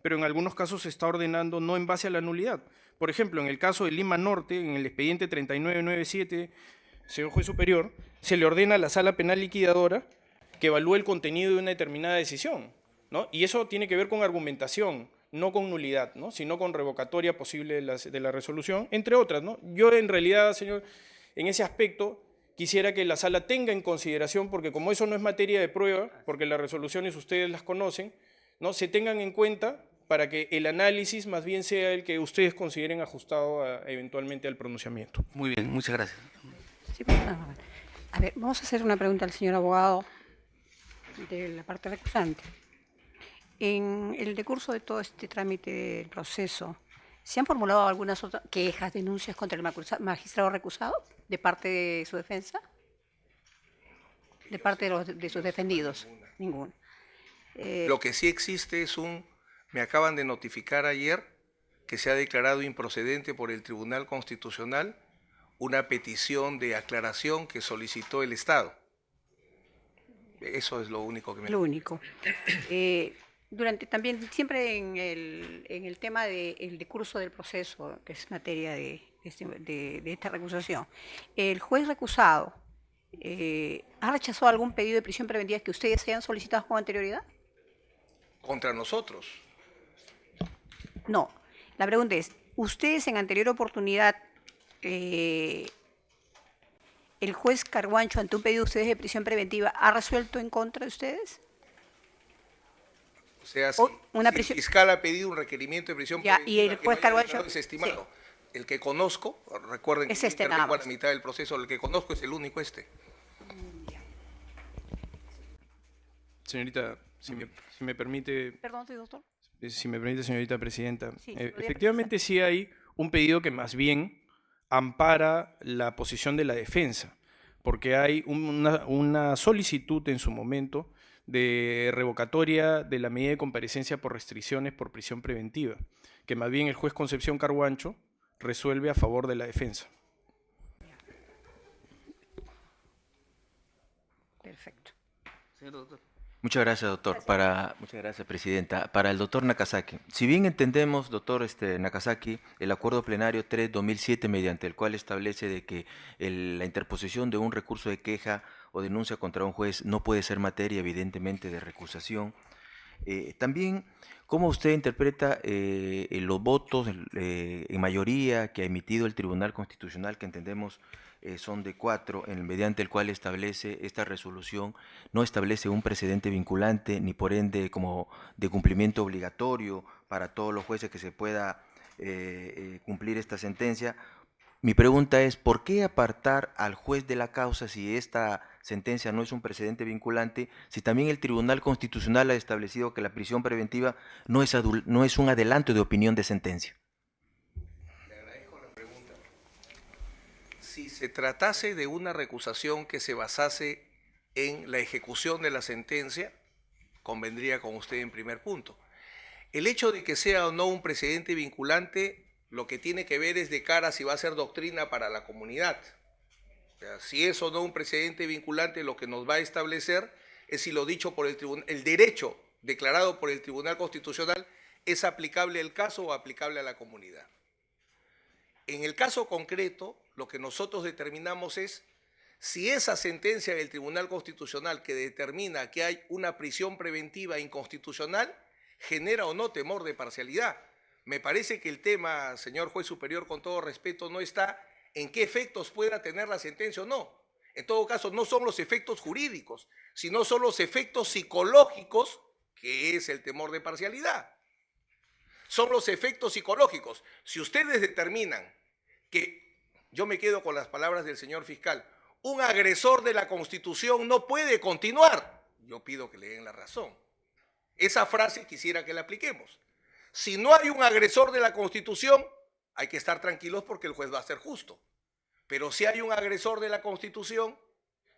pero en algunos casos se está ordenando no en base a la nulidad. Por ejemplo, en el caso de Lima Norte, en el expediente 3997, señor juez superior, se le ordena a la sala penal liquidadora que evalúe el contenido de una determinada decisión, ¿no? Y eso tiene que ver con argumentación, no con nulidad, ¿no? Sino con revocatoria posible de la resolución, entre otras, ¿no? Yo en realidad, señor, en ese aspecto quisiera que la sala tenga en consideración, porque como eso no es materia de prueba, porque las resoluciones ustedes las conocen, ¿no? Se tengan en cuenta para que el análisis más bien sea el que ustedes consideren ajustado eventualmente al pronunciamiento. Muy bien, muchas gracias. Sí, a ver, vamos a hacer una pregunta al señor abogado de la parte recusante. En el decurso de todo este trámite del proceso, ¿se han formulado algunas otras quejas, denuncias contra el magistrado recusado de parte de su defensa? ¿De parte de sus defendidos? Ninguna. Lo que sí existe es me acaban de notificar ayer que se ha declarado improcedente por el Tribunal Constitucional una petición de aclaración que solicitó el Estado. Eso es lo único que me... Lo único. También siempre en el tema del decurso del proceso, que es materia de esta recusación, el juez recusado ¿ha rechazado algún pedido de prisión preventiva que ustedes hayan solicitado con anterioridad? Contra nosotros. No. La pregunta es, ¿ustedes en anterior oportunidad, el juez Carguancho, ante un pedido de ustedes de prisión preventiva, ha resuelto en contra de ustedes? O sea, si el fiscal ha pedido un requerimiento de prisión preventiva y el juez Carguancho desestimado. Sí. El que conozco, recuerden que Es este nada a la más. mitad del proceso, el que conozco es el único Señorita, si me permite... Perdón, doctor. Si me permite, señorita presidenta. Sí, efectivamente sí hay un pedido que más bien ampara la posición de la defensa, porque hay una solicitud en su momento de revocatoria de la medida de comparecencia por restricciones por prisión preventiva, que más bien el juez Concepción Carguancho resuelve a favor de la defensa. Perfecto. Señor doctor. Muchas gracias, doctor. Muchas gracias, presidenta. Para el doctor Nakazaki, si bien entendemos, doctor Nakazaki, el acuerdo plenario 3/2007, mediante el cual establece de que la interposición de un recurso de queja o denuncia contra un juez no puede ser materia, evidentemente, de recusación, también, ¿cómo usted interpreta los votos en mayoría que ha emitido el Tribunal Constitucional, que entendemos son de 4, mediante el cual establece esta resolución, no establece un precedente vinculante, ni por ende como de cumplimiento obligatorio para todos los jueces que se pueda cumplir esta sentencia? Mi pregunta es, ¿por qué apartar al juez de la causa si esta sentencia no es un precedente vinculante, si también el Tribunal Constitucional ha establecido que la prisión preventiva no es un adelanto de opinión de sentencia? Si se tratase de una recusación que se basase en la ejecución de la sentencia, convendría con usted en primer punto. El hecho de que sea o no un precedente vinculante, lo que tiene que ver es de cara a si va a ser doctrina para la comunidad. O sea, si es o no un precedente vinculante, lo que nos va a establecer es si lo dicho por el tribunal, el derecho declarado por el Tribunal Constitucional es aplicable al caso o aplicable a la comunidad. En el caso concreto, lo que nosotros determinamos es si esa sentencia del Tribunal Constitucional que determina que hay una prisión preventiva inconstitucional genera o no temor de parcialidad. Me parece que el tema, señor juez superior, con todo respeto, no está en qué efectos pueda tener la sentencia o no. En todo caso, no son los efectos jurídicos, sino son los efectos psicológicos, que es el temor de parcialidad. Son los efectos psicológicos. Si ustedes determinan que, yo me quedo con las palabras del señor fiscal, un agresor de la Constitución no puede continuar, yo pido que le den la razón. Esa frase quisiera que la apliquemos. Si no hay un agresor de la Constitución, hay que estar tranquilos porque el juez va a ser justo. Pero si hay un agresor de la Constitución,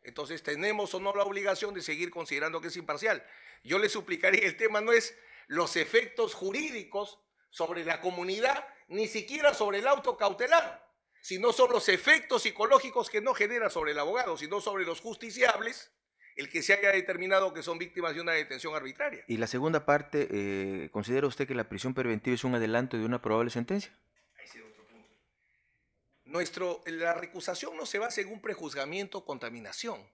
entonces tenemos o no la obligación de seguir considerando que es imparcial. Yo le suplicaría, el tema no es los efectos jurídicos sobre la comunidad, ni siquiera sobre el auto cautelar, sino son los efectos psicológicos que no genera sobre el abogado, sino sobre los justiciables, el que se haya determinado que son víctimas de una detención arbitraria. Y la segunda parte, ¿considera usted que la prisión preventiva es un adelanto de una probable sentencia? Ese es otro punto. La recusación no se basa en un prejuzgamiento o contaminación.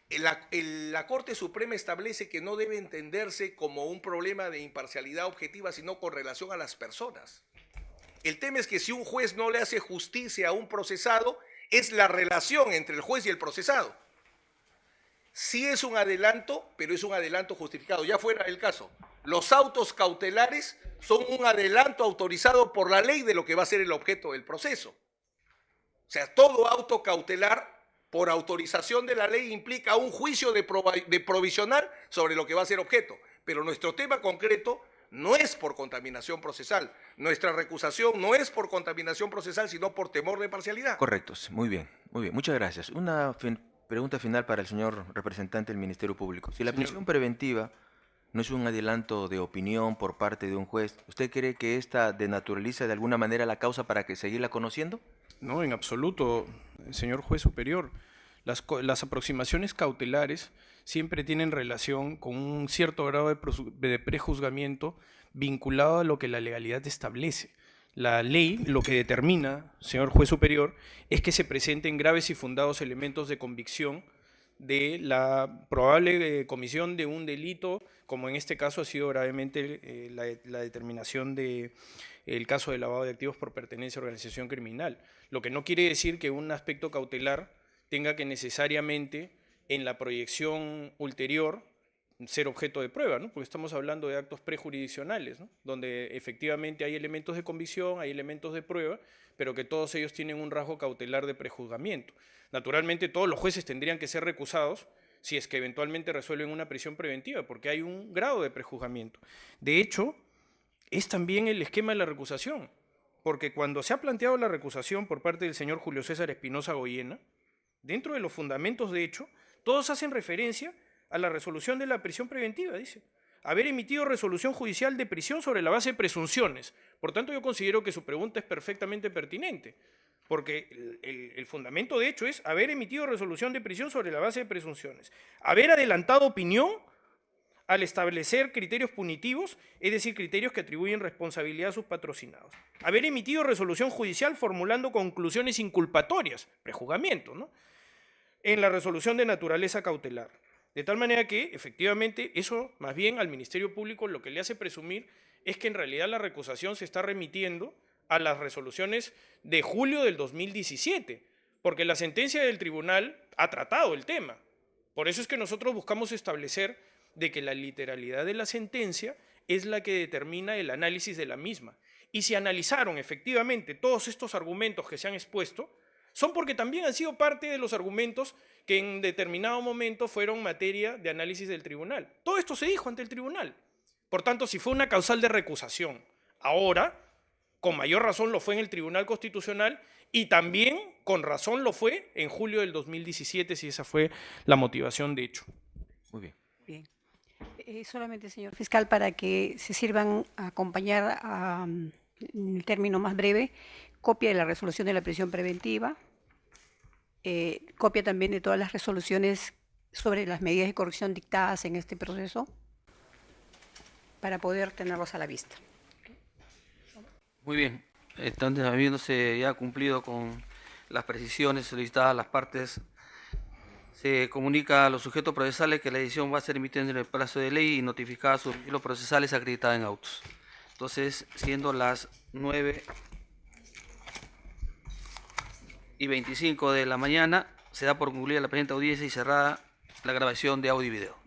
La Corte Suprema establece que no debe entenderse como un problema de imparcialidad objetiva, sino con relación a las personas. El tema es que si un juez no le hace justicia a un procesado, es la relación entre el juez y el procesado. Sí es un adelanto, pero es un adelanto justificado. Ya fuera el caso, los autos cautelares son un adelanto autorizado por la ley de lo que va a ser el objeto del proceso. O sea, todo auto cautelar por autorización de la ley implica un juicio de provisional sobre lo que va a ser objeto. Pero nuestro tema concreto no es por contaminación procesal. Nuestra recusación no es por contaminación procesal, sino por temor de parcialidad. Correcto, muy bien, muy bien. Muchas gracias. Una pregunta final para el señor representante del Ministerio Público. Si la prisión preventiva no es un adelanto de opinión por parte de un juez, ¿usted cree que esta denaturaliza de alguna manera la causa para que seguirla conociendo? No, en absoluto, señor juez superior. Las aproximaciones cautelares siempre tienen relación con un cierto grado de prejuzgamiento vinculado a lo que la legalidad establece. La ley lo que determina, señor juez superior, es que se presenten graves y fundados elementos de convicción de la probable comisión de un delito, como en este caso ha sido gravemente la determinación del caso de lavado de activos por pertenencia a organización criminal. Lo que no quiere decir que un aspecto cautelar tenga que necesariamente en la proyección ulterior ser objeto de prueba, ¿no? Porque estamos hablando de actos prejurisdiccionales, ¿no? Donde efectivamente hay elementos de convicción, hay elementos de prueba, pero que todos ellos tienen un rasgo cautelar de prejuzgamiento. Naturalmente todos los jueces tendrían que ser recusados si es que eventualmente resuelven una prisión preventiva, porque hay un grado de prejuzgamiento. De hecho, es también el esquema de la recusación, porque cuando se ha planteado la recusación por parte del señor Julio César Espinosa Goyena, dentro de los fundamentos de hecho, todos hacen referencia a la resolución de la prisión preventiva, dice. haber emitido resolución judicial de prisión sobre la base de presunciones. Por tanto, yo considero que su pregunta es perfectamente pertinente, porque el fundamento de hecho es haber emitido resolución de prisión sobre la base de presunciones, haber adelantado opinión al establecer criterios punitivos, es decir, criterios que atribuyen responsabilidad a sus patrocinados, haber emitido resolución judicial formulando conclusiones inculpatorias, prejuzgamiento, ¿no?, en la resolución de naturaleza cautelar. De tal manera que, efectivamente, eso más bien al Ministerio Público lo que le hace presumir es que en realidad la recusación se está remitiendo a las resoluciones de julio del 2017, porque la sentencia del tribunal ha tratado el tema. Por eso es que nosotros buscamos establecer de que la literalidad de la sentencia es la que determina el análisis de la misma. Y si analizaron efectivamente todos estos argumentos que se han expuesto, son porque también han sido parte de los argumentos que en determinado momento fueron materia de análisis del tribunal. Todo esto se dijo ante el tribunal. Por tanto, si fue una causal de recusación, ahora, con mayor razón lo fue en el Tribunal Constitucional y también con razón lo fue en julio del 2017, si esa fue la motivación de hecho. Muy bien. Bien. Solamente, señor fiscal, para que se sirvan a acompañar, en el término más breve, copia de la resolución de la prisión preventiva, copia también de todas las resoluciones sobre las medidas de corrección dictadas en este proceso, para poder tenerlos a la vista. Muy bien. Entonces, habiéndose ya cumplido con las precisiones solicitadas a las partes, se comunica a los sujetos procesales que la decisión va a ser emitida en el plazo de ley y notificada a sus los procesales acreditada en autos. Entonces, siendo las 9:25 de la mañana, se da por concluida la presente audiencia y cerrada la grabación de audio y video.